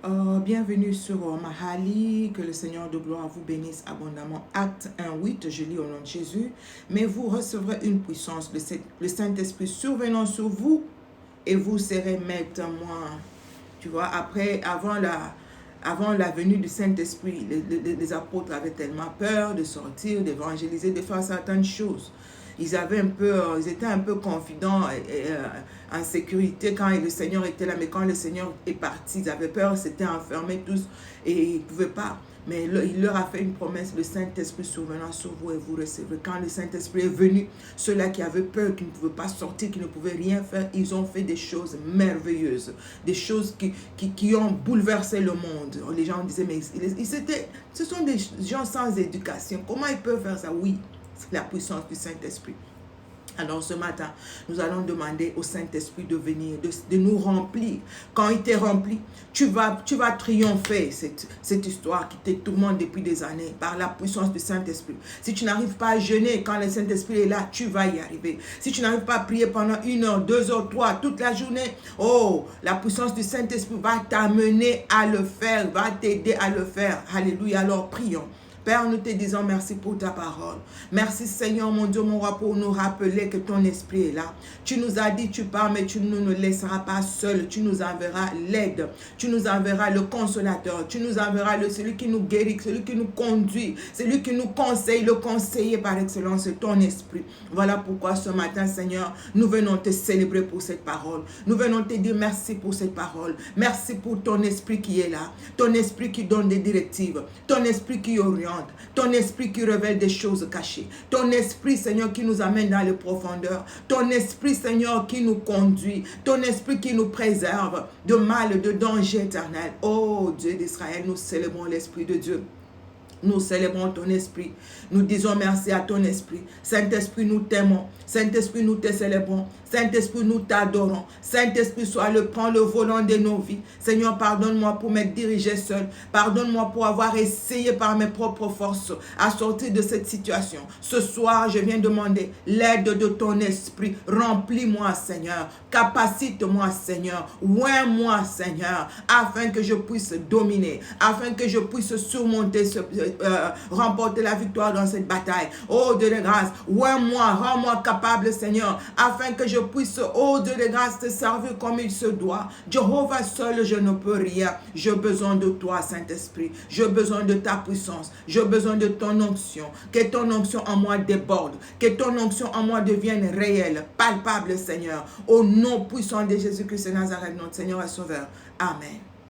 Bienvenue sur Mahali, que le Seigneur de gloire vous bénisse abondamment. Acte 1:8, je lis au nom de Jésus. Mais vous recevrez une puissance, le Saint-Esprit survenant sur vous, et vous serez mes témoins. Tu vois, avant la venue du Saint-Esprit, les apôtres avaient tellement peur de sortir, d'évangéliser, de faire certaines choses. Ils étaient un peu confidents et en sécurité quand le Seigneur était là, mais quand le Seigneur est parti, ils avaient peur, s'étaient enfermés tous et ils ne pouvaient pas. Mais il leur a fait une promesse, le Saint-Esprit survenant sur vous et vous recevrez. Quand le Saint-Esprit est venu, ceux-là qui avaient peur, qui ne pouvaient pas sortir, qui ne pouvaient rien faire, ils ont fait des choses merveilleuses, des choses qui ont bouleversé le monde. Les gens disaient, mais ce sont des gens sans éducation, comment ils peuvent faire ça? Oui, c'est la puissance du Saint-Esprit. Alors ce matin, nous allons demander au Saint-Esprit de venir, de nous remplir. Quand il t'est rempli, tu vas triompher cette histoire qui te tourmente depuis des années par la puissance du Saint-Esprit. Si tu n'arrives pas à jeûner quand le Saint-Esprit est là, tu vas y arriver. Si tu n'arrives pas à prier pendant 1 heure, 2 heures, 3, toute la journée, oh, la puissance du Saint-Esprit va t'amener à le faire, va t'aider à le faire. Alléluia, alors prions. Père, nous te disons merci pour ta parole. Merci Seigneur, mon Dieu, mon roi, pour nous rappeler que ton esprit est là. Tu nous as dit, tu pars, mais tu ne nous laisseras pas seuls. Tu nous enverras l'aide. Tu nous enverras le consolateur. Tu nous enverras celui qui nous guérit, celui qui nous conduit, celui qui nous conseille, le conseiller par excellence, ton esprit. Voilà pourquoi ce matin, Seigneur, nous venons te célébrer pour cette parole. Nous venons te dire merci pour cette parole. Merci pour ton esprit qui est là. Ton esprit qui donne des directives. Ton esprit qui oriente. Ton esprit qui révèle des choses cachées. Ton esprit, Seigneur, qui nous amène dans les profondeurs. Ton esprit, Seigneur, qui nous conduit. Ton esprit qui nous préserve de mal, de danger éternel. Oh Dieu d'Israël, nous célébrons l'Esprit de Dieu. Nous célébrons ton esprit. Nous disons merci à ton esprit. Saint-Esprit, nous t'aimons. Saint-Esprit, nous te célébrons. Saint-Esprit, nous t'adorons. Saint-Esprit, prends le volant de nos vies. Seigneur, pardonne-moi pour m'être dirigé seul. Pardonne-moi pour avoir essayé par mes propres forces à sortir de cette situation. Ce soir, je viens demander l'aide de ton esprit. Remplis-moi, Seigneur. Capacite-moi, Seigneur. Oins-moi, Seigneur, afin que je puisse dominer, afin que je puisse surmonter remporter la victoire dans cette bataille. Oh Dieu de grâce, oins-moi, rends-moi capable, Seigneur, afin que je puisse, oh Dieu de grâce, te servir comme il se doit. Jéhovah, seul je ne peux rien. J'ai besoin de toi, Saint-Esprit. J'ai besoin de ta puissance. J'ai besoin de ton onction. Que ton onction en moi déborde. Que ton onction en moi devienne réelle, palpable, Seigneur. Au nom puissant de Jésus-Christ de Nazareth, notre Seigneur et Sauveur. Amen.